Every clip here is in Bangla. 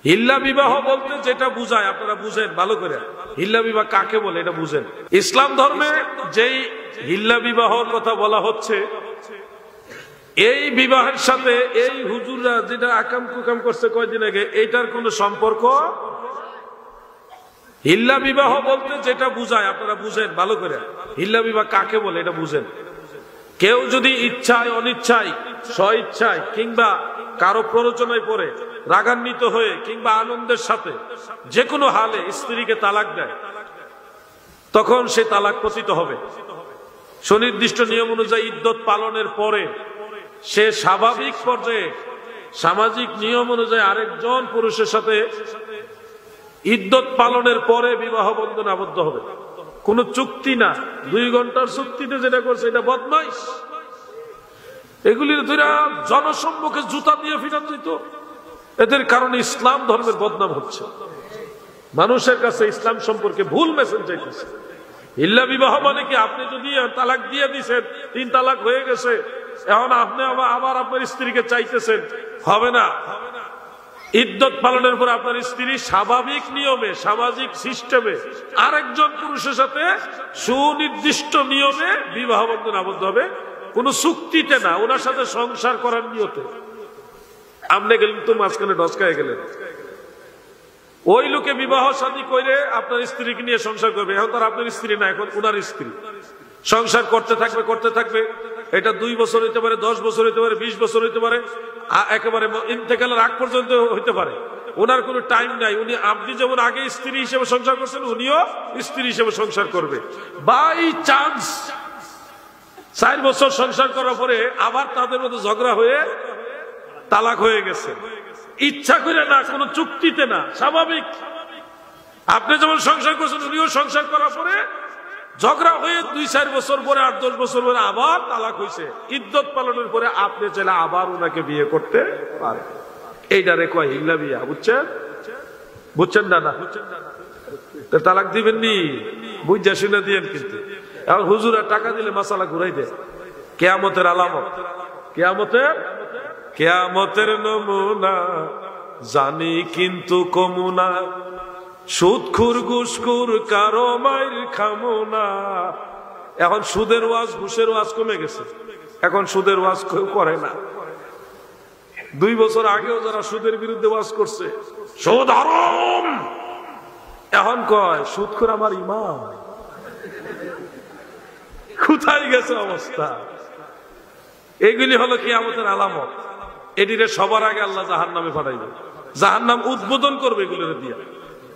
হিল্লা বিবাহ বলতে যেটা বুঝায় আপনারা বুঝেন ভালো করে, হিল্লা বিবাহ কাকে বলে এটা বুঝেন। ইসলাম ধর্মে যেই হিল্লা বিবাহর কথা বলা হচ্ছে, এই বিবাহের সাথে এই হুজুররা যেটা আকাম কুকাম করছে কয়দিন আগে, এইটার কোন সম্পর্ক। হিল্লা বিবাহ বলতে যেটা বুঝায় আপনারা বুঝেন ভালো করে, হিল্লা বিবাহ কাকে বলে এটা বুঝেন। কেউ যদি ইচ্ছায় অনিচ্ছায় স্বইচ্ছায় কিংবা কারো প্ররোচনায় পড়ে রাগান্বিত হয়ে কিংবা আনন্দের সাথে যে কোনো হালে স্ত্রীকে তালাক দেয়, তখন সে তালাক পতিত হবে। সুনির্দিষ্ট নিয়ম অনুযায়ী ইদ্যত পালনের পরে সে স্বাভাবিক পর্যায়ে সামাজিক নিয়ম অনুযায়ী আরেকজন পুরুষের সাথে ইদ্যত পালনের পরে বিবাহ বন্ধনে আবদ্ধ হবে। কোন চুক্তি না, 2 ঘন্টার চুক্তিতে যেটা করছে এটা বদমাইশ। এগুলির ধরে জনসম্মুখে জুতা দিয়ে ফিরান যেত। এদের কারণে ইসলাম ধর্মের বদনাম হচ্ছে, মানুষের কাছে ইসলাম সম্পর্কে ভুল মেসেজ যাইতেছে। হিল্লা বিবাহ মানে কি, আপনি যদি তালাক দিয়ে দিচ্ছেন, 3 তালাক হয়ে গেছে, এখন আপনি আবার আপনার স্ত্রীকে চাইতেছেন, হবে না। ইদ্যত পালনের পর আপনার স্ত্রী স্বাভাবিক নিয়মে সামাজিক সিস্টেমে আরেকজন পুরুষের সাথে সুনির্দিষ্ট নিয়মে বিবাহ বন্ধনে আবদ্ধ হবে, কোন চুক্তিতে না, ওনার সাথে সংসার করার নিয়তে। আপনি গেলেন তো মাঝখানে ডসকায় গেলেন, ওই লোকে বিবাহ শাদী করে আপনার স্ত্রীকে নিয়ে সংসার করবে। এখন তার আপনার স্ত্রী না, এখন ওনার স্ত্রী। সংসার করতে থাকবে। এটা 2 বছর হইতে পারে, 10 বছর হইতে পারে, 20 বছর হইতে পারে, একেবারে ইন্তেকালের আগ পর্যন্ত হইতে পারে। ওনার কোনো টাইম নাই। উনি, আপনি যেমন আগে স্ত্রী হিসেবে সংসার করছেন, উনিও স্ত্রী হিসেবে সংসার করবে। বাই চান্স 4 বছর সংসার করার পরে আবার তাদের মধ্যে ঝগড়া হয়ে তালাক হয়ে গেছে, ইচ্ছা করে না, কোন চুক্তিতে না, স্বাভাবিক। আপনি যেমন সংসার করছেন, উনিও সংসার করার পরে ঝগড়া হয়ে 2-4 বছর পরে, 8-10 বছর পরে আবার তালাক হয়েছে। ইদ্যত পালনের পরে আপনি চাইলে আবার ওনাকে বিয়ে করতে পারেন। এইটারে কয় হিল্লা বিয়া। বুঝছেন না? তালাক দিবেন নি, বুঝা শুনে দিয়েন। কিন্তু এখন হুজুরা টাকা দিলে মাসালা ঘুরাই দেয়। কিয়ামতের আলামত, কিয়ামতের নমুনা জানি কিন্তু কমুনা, সুদখুর ঘুষখুর কারো মাইর খামো না। এখন সুদের ওয়াজ ঘুষের ওয়াজ কমে গেছে, এখন সুদের ওয়াজ কেউ করে না। 2 বছর আগেও যারা সুদের বিরুদ্ধে ওয়াজ করছে, সুদ হারাম, এখন কয় সুদখোর আমার ইমাম। কোথায় গেছে অবস্থা? এইগুলি হলো কিয়ামতের আলামত। এটিরে সবার আগে আল্লাহ জাহান্নামে পাঠাইবে, জাহান্নাম উদ্বোধন করবে এগুলোর দিয়া।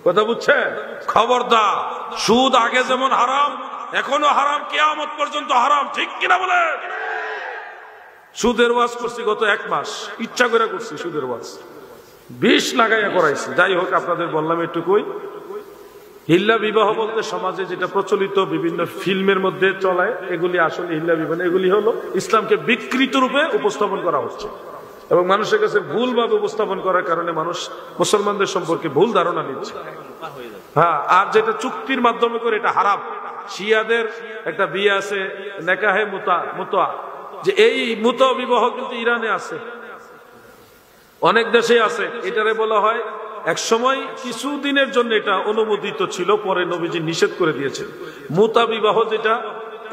কথা বুঝছেন? খবরদার, সুদ আগে যেমন হারাম এখনো হারাম, কিয়ামত পর্যন্ত হারাম। ঠিক কিনা বলে? সুদের ওয়াজ করছি গত 1 মাস, ইচ্ছা করে করছি সুদের ওয়াজ, 20 লাগাইয়া করাইছি। যাই হোক, আপনাদের বললাম এটুকুই। হিল্লা বিবাহ বলতে সমাজে যেটা প্রচলিত বিভিন্ন ফিল্মের মধ্যে চলায়, এগুলি আসলে হিল্লা বিবাহ। এগুলি হলো ইসলামকে বিকৃত রূপে উপস্থাপন করা হচ্ছে এবং মানুষের কাছে ভুলভাবে উপস্থাপন করার কারণে মানুষ মুসলমানদের সম্পর্কে ভুল ধারণা নিচ্ছে। হ্যাঁ, আর যেটা চুক্তির মাধ্যমে করে এটা হারাম। শিয়াদের একটা বিয়ে আছে, নেকাহে মুতা, যে এই মুতা বিবাহ কিন্তু ইরানে আছে, অনেক দেশে আছে। এটারে বলা হয়, এক সময় কিছুদিনের জন্য এটা অনুমোদিত ছিল, পরে নবীজি নিষেধ করে দিয়েছেন। মুতা বিবাহ যেটা,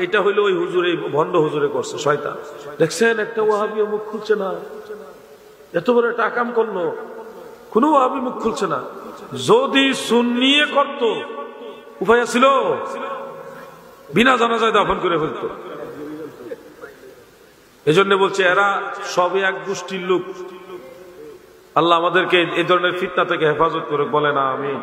এটা হইলো ওই হুজুরে, ভণ্ড হুজুরে করছে, শয়তান। দেখছেন, একটা ওয়াহাবিও মুখ খুলছে না, এত বড় একটা কাম করলো, কোনো ওয়াহাবি মুখ খুলছে না। যদি সুন্নিয়ে করত, উপায় ছিল, বিনা জানাজায় দাফন করে ফেলতো। এজন্য বলছে, এরা সবই এক গোষ্ঠীর লোক। আল্লাহ আমাদেরকে এই ধরনের ফিতনা থেকে হেফাজত করে, বলে না আমিন।